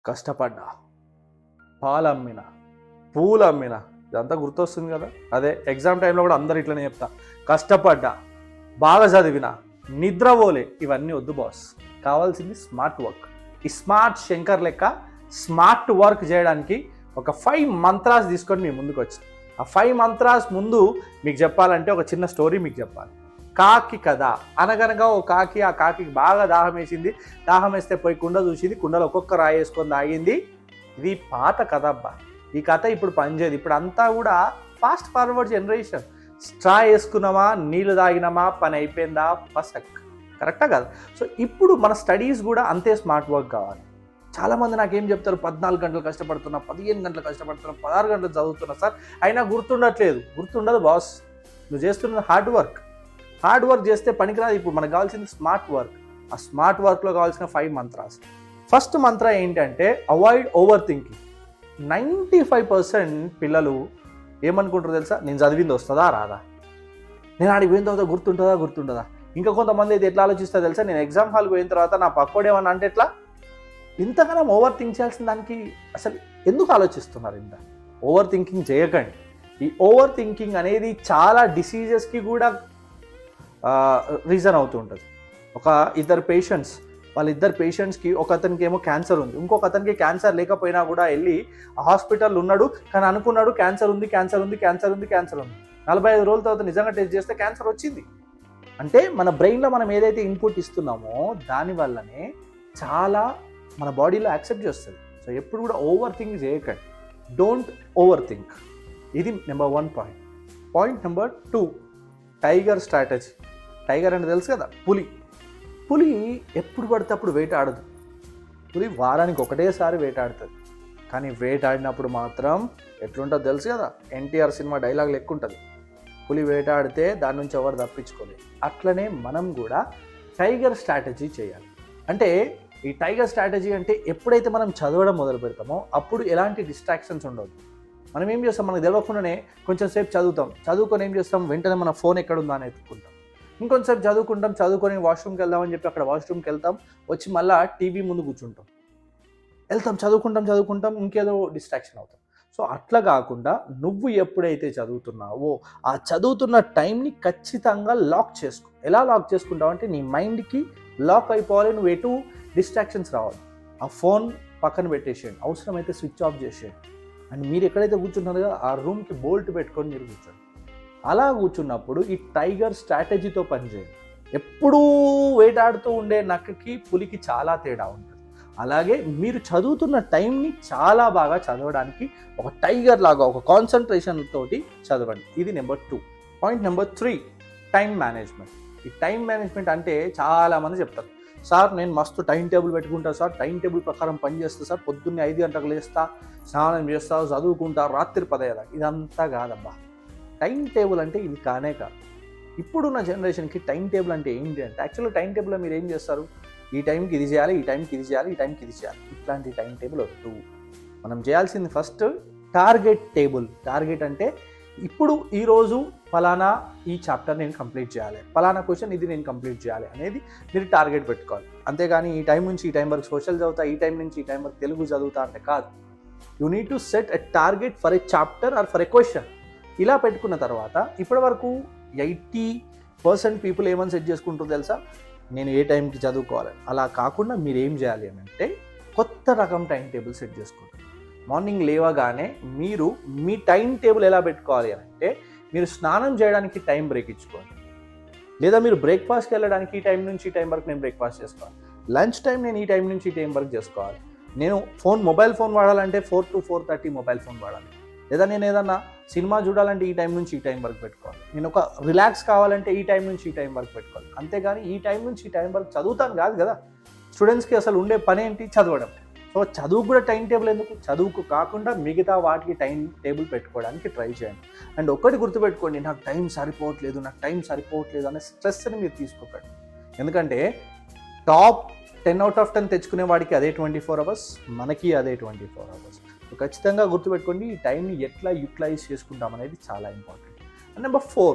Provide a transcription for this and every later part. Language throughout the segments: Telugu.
కష్టపడ్డా, పాలమ్మిన, పూలు అమ్మిన, ఇదంతా గుర్తొస్తుంది కదా. అదే ఎగ్జామ్ టైంలో కూడా అందరు ఇట్లనే చెప్తా, కష్టపడ్డా, బాగా చదివిన, నిద్రపోలే, ఇవన్నీ వద్దు బాస్. కావాల్సింది స్మార్ట్ వర్క్. ఈ స్మార్ట్ శంకర్ లెక్క స్మార్ట్ వర్క్ చేయడానికి ఒక 5 మంత్రాస్ తీసుకొని మీ ముందుకు వచ్చింది. ఆ 5 మంత్రాస్ ముందు మీకు చెప్పాలంటే ఒక చిన్న స్టోరీ మీకు చెప్పాలి. కాకి కథ. అనగనగా ఓ కాకి, ఆ కాకికి బాగా దాహం వేసింది. దాహం వేస్తే పోయి కుండ చూసింది, కుండలో ఒక్కొక్క రాయి వేసుకొని తాగింది. ఇది పాత కథ అబ్బా. ఈ కథ ఇప్పుడు పనిచేయదు. ఇప్పుడు అంతా కూడా ఫాస్ట్ ఫార్వర్డ్ జనరేషన్. స్ట్రా వేసుకున్నామా, నీళ్ళు తాగినామా, పని అయిపోయిందా, పసక్. కరెక్టా కదా? సో ఇప్పుడు మన స్టడీస్ కూడా అంతే స్మార్ట్ వర్క్ కావాలి. చాలామంది నాకేం చెప్తారు, 14 గంటలు కష్టపడుతున్నా, 15 గంటలు కష్టపడుతున్నా, 16 గంటలు చదువుతున్నా సార్, అయినా గుర్తుండట్లేదు. గుర్తుండదు బాస్. నువ్వు చేస్తున్నది హార్డ్ వర్క్. హార్డ్ వర్క్ చేస్తే పనికిరాదు. ఇప్పుడు మనకు కావాల్సింది స్మార్ట్ వర్క్. ఆ స్మార్ట్ వర్క్లో కావాల్సిన 5 మంత్రాస్. ఫస్ట్ మంత్ర ఏంటంటే అవాయిడ్ ఓవర్ థింకింగ్. 95% పిల్లలు ఏమనుకుంటారు తెలుసా, నేను చదివింది వస్తుందా రాదా, నేను ఆడికి పోయిన తర్వాత గుర్తుంటుందా. ఇంకా కొంతమంది అయితే ఎట్లా ఆలోచిస్తారు తెలుసా, నేను ఎగ్జామ్ హాల్కి పోయిన తర్వాత నా పక్కోడు ఏమన్నా అంటే ఎట్లా. ఇంతగానో ఓవర్ థింక్ చేయాల్సిన దానికి అసలు ఎందుకు ఆలోచిస్తున్నారు? ఇంత ఓవర్ థింకింగ్ చేయకండి. ఈ ఓవర్ థింకింగ్ అనేది చాలా డిసీజెస్కి కూడా రీజన్ అవుతూ ఉంటుంది. ఒక ఇద్దరు పేషెంట్స్కి ఒక అతనికి ఏమో క్యాన్సర్ ఉంది, ఇంకొక అతనికి క్యాన్సర్ లేకపోయినా కూడా వెళ్ళి ఆ హాస్పిటల్ ఉన్నాడు, కానీ అనుకున్నాడు క్యాన్సర్ ఉంది. 45 రోజుల తర్వాత నిజంగా టెస్ట్ చేస్తే క్యాన్సర్ వచ్చింది. అంటే మన బ్రెయిన్లో మనం ఏదైతే ఇన్పుట్ ఇస్తున్నామో దానివల్లనే చాలా మన బాడీలో యాక్సెప్ట్ చేస్తుంది. సో ఎప్పుడు కూడా ఓవర్ థింక్ చేయకండి. Don't overthink. ఇది number 1 point. Point number 2, tiger strategy. Tiger అంటే తెలుసు కదా, పులి ఎప్పుడు పడితే అప్పుడు వేటాడదు. పులి వారానికి ఒకటేసారి వేటాడుతుంది. కానీ వేటాడినప్పుడు మాత్రం ఎట్లుంటుందో తెలుసు కదా, ఎన్టీఆర్ సినిమా డైలాగ్ లెక్క ఉంటుంది, పులి వేటాడితే దాని నుంచి ఎవరు తప్పించుకోలేదు. అట్లనే మనం కూడా టైగర్ స్ట్రాటజీ చేయాలి. అంటే ఈ టైగర్ స్ట్రాటజీ అంటే ఎప్పుడైతే మనం చదవడం మొదలు పెడతామో అప్పుడు ఎలాంటి డిస్ట్రాక్షన్స్ ఉండదు. మనం ఏం చేస్తాం, మనకు తెలియకుండానే కొంచెం సేపు చదువుకొని ఏం చేస్తాం, వెంటనే మన ఫోన్ ఎక్కడుందా అని ఎత్తుకుంటాం. ఇంకొంచెంసేపు చదువుకొని వాష్రూమ్కి వెళ్దామని చెప్పి అక్కడ వాష్రూమ్కి వెళ్తాం, వచ్చి మళ్ళీ టీవీ ముందు కూర్చుంటాం. చదువుకుంటాం, ఇంకేదో డిస్ట్రాక్షన్ అవుతాం. సో అట్లా కాకుండా నువ్వు ఎప్పుడైతే చదువుతున్నావో ఆ చదువుతున్న టైంని ఖచ్చితంగా లాక్ చేసుకో. ఎలా లాక్ చేసుకుంటావు అంటే నీ మైండ్కి లాక్ అయిపోవాలి. నువ్వు ఎటు డిస్ట్రాక్షన్స్ రావాలి. ఆ ఫోన్ పక్కన పెట్టేసేయండి, అవసరమైతే స్విచ్ ఆఫ్ చేసేయండి. అండ్ మీరు ఎక్కడైతే కూర్చున్నారో ఆ రూమ్కి బోల్ట్ పెట్టుకొని మీరు కూర్చోండి. అలా కూర్చున్నప్పుడు ఈ టైగర్ స్ట్రాటజీతో పనిచేయండి. ఎప్పుడూ వేటాడుతూ ఉండే నక్కకి పులికి చాలా తేడా ఉంటుంది. అలాగే మీరు చదువుతున్న టైంని చాలా బాగా చదవడానికి ఒక టైగర్ లాగా ఒక కాన్సన్ట్రేషన్ తోటి చదవండి. ఇది number 2. Point number 3, time management. ఈ టైం మేనేజ్మెంట్ అంటే చాలామంది చెప్తారు, సార్ నేను మస్తు టైం టేబుల్ పెట్టుకుంటా సార్, టైం టేబుల్ ప్రకారం పనిచేస్తా సార్, పొద్దున్నే 5 గంటలకు లేస్తా, స్నానం చేస్తా, చదువుకుంటా, రాత్రి 10 అయ్యేదాకా. ఇదంతా కాదబ్బా. టైం టేబుల్ అంటే ఇది కానే కాదు. ఇప్పుడున్న జనరేషన్కి టైం టేబుల్ అంటే ఏంటి అంటే, యాక్చువల్గా టైం టేబుల్లో మీరు ఏం చేస్తారు, ఈ టైంకి ఇది చేయాలి, ఈ టైంకి ఇది చేయాలి, ఈ టైంకి ఇది చేయాలి. ఇట్లాంటి టైం టేబుల్ వద్దు. మనం చేయాల్సింది ఫస్ట్ టార్గెట్ టేబుల్. టార్గెట్ అంటే ఇప్పుడు ఈరోజు ఫలానా ఈ చాప్టర్ నేను కంప్లీట్ చేయాలి, ఫలానా క్వశ్చన్ ఇది నేను కంప్లీట్ చేయాలి అనేది మీరు టార్గెట్ పెట్టుకోవాలి. అంతేగాని ఈ టైం నుంచి ఈ టైం వరకు సోషల్ చదువుతా, ఈ టైం నుంచి ఈ టైం వరకు తెలుగు చదువుతా అంటే కాదు. You need to set a target for a chapter or for a question. ఇలా పెట్టుకున్న తర్వాత ఇప్పటి వరకు 80% పీపుల్ ఏమని సెట్ చేసుకుంటారో తెలుసా, నేను ఏ టైంకి చదువుకోవాలి. అలా కాకుండా మీరు ఏం చేయాలి అని అంటే కొత్త రకం టైం టేబుల్ సెట్ చేసుకోండి. మార్నింగ్ లేవగానే మీరు మీ టైం టేబుల్ ఎలా పెట్టుకోవాలి అని అంటే, మీరు స్నానం చేయడానికి టైం బ్రేక్ ఇచ్చుకోండి, లేదా మీరు బ్రేక్ఫాస్ట్కి వెళ్ళడానికి ఈ టైం నుంచి ఈ టైం వరకు నేను బ్రేక్ఫాస్ట్ చేసుకోవాలి, లంచ్ టైం నేను ఈ టైం నుంచి ఈ టైం వరకు చేసుకోవాలి, నేను మొబైల్ ఫోన్ వాడాలంటే 4 to 4:30 మొబైల్ ఫోన్ వాడాలి, లేదా నేను ఏదన్నా సినిమా చూడాలంటే ఈ టైం నుంచి ఈ టైం వరకు పెట్టుకోవాలి, నేను ఒక రిలాక్స్ కావాలంటే ఈ టైం నుంచి ఈ టైం వరకు పెట్టుకోవాలి. అంతేగాని ఈ టైం నుంచి ఈ టైం వరకు చదువుతాను కాదు కదా. స్టూడెంట్స్కి అసలు ఉండే పని ఏంటి, చదవడం. సో చదువుకు కూడా టైం టేబుల్ ఎందుకు, చదువుకు కాకుండా మిగతా వాటికి టైం టేబుల్ పెట్టుకోవడానికి ట్రై చేయండి. అండ్ ఒక్కటి గుర్తుపెట్టుకోండి, నాకు టైం సరిపోవట్లేదు అనే స్ట్రెస్ని మీరు తీసుకోకండి. ఎందుకంటే టాప్ 10/10 తెచ్చుకునే వాడికి అదే 24 అవర్స్, మనకి అదే 24 అవర్స్. సో ఖచ్చితంగా గుర్తుపెట్టుకోండి, ఈ టైంని ఎట్లా యూటిలైజ్ చేసుకుంటాం అనేది చాలా ఇంపార్టెంట్. అండ్ నెంబర్ 4,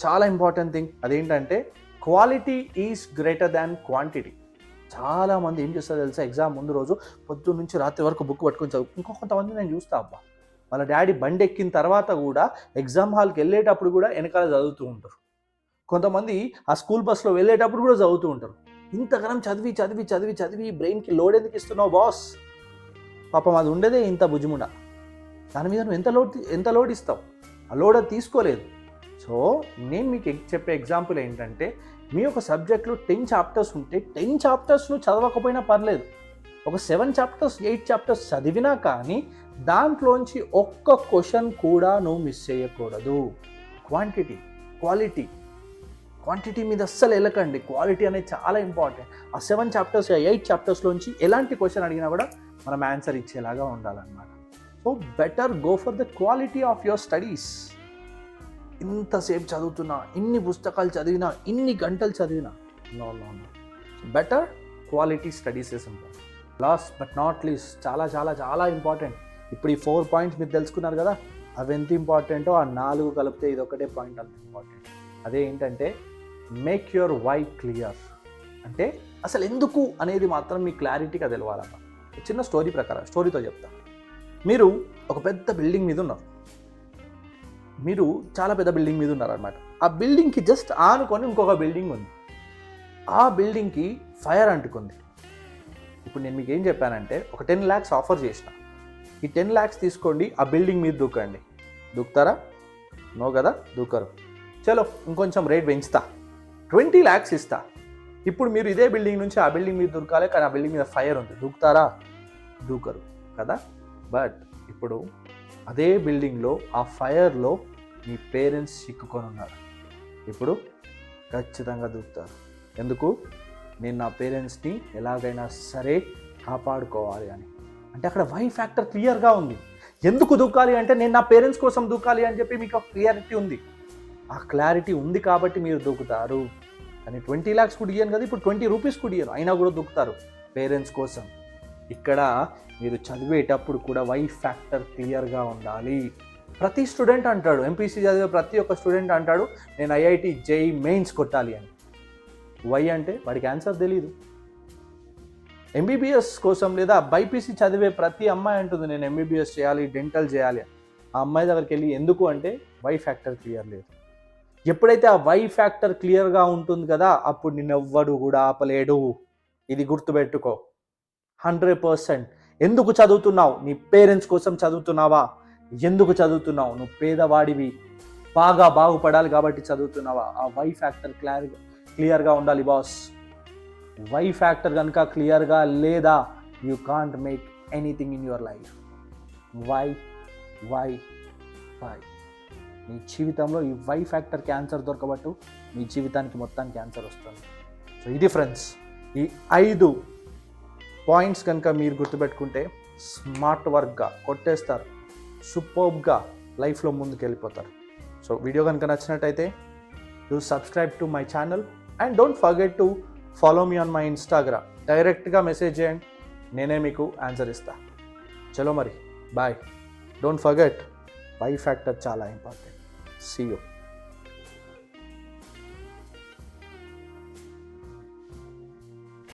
చాలా ఇంపార్టెంట్ థింగ్, అదేంటంటే quality is greater than quantity. చాలామంది ఏం చేస్తారో తెలుసా, ఎగ్జామ్ ముందు రోజు పొద్దున్న నుంచి రాత్రి వరకు బుక్ పట్టుకొని చదువు. కొంతమంది నేను చూస్తా అబ్బా, వాళ్ళ డాడీ బండి ఎక్కిన తర్వాత కూడా ఎగ్జామ్ హాల్కి వెళ్ళేటప్పుడు కూడా వెనకాల చదువుతూ ఉంటారు. కొంతమంది ఆ స్కూల్ బస్లో వెళ్ళేటప్పుడు కూడా చదువుతూ ఉంటారు. ఇంతగానం చదివి చదివి చదివి చదివి బ్రెయిన్కి లోడ్ ఎందుకు ఇస్తున్నావు బాస్? పాపం అది ఉండేదే ఇంత భుజముండ, దాని మీద నువ్వు ఎంత లోడ్ ఇస్తావు? ఆ లోడ్ అది తీసుకోలేదు. సో నేను మీకు చెప్పే ఎగ్జాంపుల్ ఏంటంటే, మీ యొక్క సబ్జెక్ట్లో 10 చాప్టర్స్ ఉంటే 10 చాప్టర్స్ నువ్వు చదవకపోయినా పర్లేదు, ఒక 7 చాప్టర్స్ 8 చాప్టర్స్ చదివినా కానీ దాంట్లోంచి ఒక్క క్వశ్చన్ కూడా నువ్వు మిస్ చేయకూడదు. క్వాంటిటీ మీద అస్సలు వెళ్ళకండి. క్వాలిటీ అనేది చాలా ఇంపార్టెంట్. ఆ 7 చాప్టర్స్ 8 చాప్టర్స్లోంచి ఎలాంటి క్వశ్చన్ అడిగినా కూడా మనం ఆన్సర్ ఇచ్చేలాగా ఉండాలన్నమాట. So better go for the quality of your studies. ఇంతసేపు చదువుతున్నా, ఇన్ని పుస్తకాలు చదివినా, ఇన్ని గంటలు చదివినా, no. Better quality studies is important. Last but not least, చాలా చాలా చాలా ఇంపార్టెంట్. ఇప్పుడు ఈ 4 పాయింట్స్ మీరు తెలుసుకున్నారు కదా, అవి ఎంత ఇంపార్టెంటో ఆ 4 కలిపితే ఇది ఒకటే పాయింట్ అంత ఇంపార్టెంట్. అదే ఏంటంటే, మేక్ యువర్ వై క్లియర్. అంటే అసలు ఎందుకు అనేది మాత్రం మీ క్లారిటీగా తెలవాలన్న. చిన్న స్టోరీతో చెప్తా. మీరు ఒక పెద్ద బిల్డింగ్ మీద ఉన్నారు, చాలా పెద్ద బిల్డింగ్ మీద ఉన్నారనమాట. ఆ బిల్డింగ్కి జస్ట్ ఆనుకొని ఇంకొక బిల్డింగ్ ఉంది. ఆ బిల్డింగ్కి ఫైర్ అంటుకుంది. ఇప్పుడు నేను మీకు ఏం చెప్పానంటే, ఒక 10 lakhs ఆఫర్ చేసిన, ఈ 10 lakhs తీసుకోండి, ఆ బిల్డింగ్ మీద దూకండి. దూకుతారా? నో కదా, దూకరు. చలో ఇంకొంచెం రేట్ పెంచుతా, 20 lakhs ఇస్తా. ఇప్పుడు మీరు ఇదే బిల్డింగ్ నుంచి ఆ బిల్డింగ్ మీద దూకాలి, కానీ ఆ బిల్డింగ్ మీద ఫైర్ ఉంది. దూకుతారా? దూకరు కదా. బట్ ఇప్పుడు అదే బిల్డింగ్లో ఆ ఫైర్లో మీ పేరెంట్స్ చిక్కుకొని ఉన్నారు. ఇప్పుడు ఖచ్చితంగా దూకుతారు. ఎందుకు? నేను నా పేరెంట్స్ని ఎలాగైనా సరే కాపాడుకోవాలి అని. అంటే అక్కడ వై ఫ్యాక్టర్ క్లియర్గా ఉంది. ఎందుకు దూకాలి అంటే, నేను నా పేరెంట్స్ కోసం దూకాలి అని చెప్పి మీకు క్లియారిటీ ఉంది. ఆ క్లారిటీ ఉంది కాబట్టి మీరు దూకుతారు. కానీ 20 lakhs కూడా ఇయ్యను కదా, ఇప్పుడు 20 rupees కూడా ఇయ్యను, అయినా కూడా దూకుతారు పేరెంట్స్ కోసం. ఇక్కడ మీరు చదివేటప్పుడు కూడా వై ఫ్యాక్టర్ క్లియర్గా ఉండాలి. ప్రతి స్టూడెంట్ అంటాడు, ఎంపీసీ చదివే ప్రతి ఒక్క స్టూడెంట్ అంటాడు, నేను ఐఐటి జేఈ మెయిన్స్ కొట్టాలి అని. వై అంటే వాడికి ఆన్సర్ తెలీదు. ఎంబీబీఎస్ కోసం లేదా బైపీసీ చదివే ప్రతి అమ్మాయి అంటుంది, నేను ఎంబీబీఎస్ చేయాలి, డెంటల్ చేయాలి. ఆ అమ్మాయి దగ్గరికి వెళ్ళి ఎందుకు అంటే, వై ఫ్యాక్టర్ క్లియర్ లేదు. ఎప్పుడైతే ఆ వై ఫ్యాక్టర్ క్లియర్గా ఉంటుంది కదా, అప్పుడు నిన్నెవ్వడు కూడా ఆపలేడు. ఇది గుర్తుపెట్టుకో 100%. ఎందుకు చదువుతున్నావు? నీ పేరెంట్స్ కోసం చదువుతున్నావా? ఎందుకు చదువుతున్నావు? నువ్వు పేదవాడివి, బాగుపడాలి కాబట్టి చదువుతున్నావా? ఆ వై ఫ్యాక్టర్ క్లియర్గా ఉండాలి బాస్. వై ఫ్యాక్టర్ కనుక క్లియర్గా లేదా, you can't make anything in your life. Y నీ జీవితంలో ఈ వై ఫ్యాక్టర్ క్యాన్సర్ దొరకబట్టు మీ జీవితానికి మొత్తానికి క్యాన్సర్ వస్తుంది. సో ఇది ఫ్రెండ్స్, ఈ 5 పాయింట్స్ కనుక మీరు గుర్తుపెట్టుకుంటే స్మార్ట్ వర్క్గా కొట్టేస్తారు, సూపర్బ్గా లైఫ్లో ముందుకు వెళ్ళిపోతారు. సో వీడియో కనుక నచ్చినట్టయితే do subscribe to my channel and don't forget to follow me on my Instagram. డైరెక్ట్గా మెసేజ్ చేయండి, నేనే మీకు ఆన్సర్ ఇస్తా. చలో మరి, bye. Don't forget, Y factor చాలా ఇంపార్టెంట్. See you.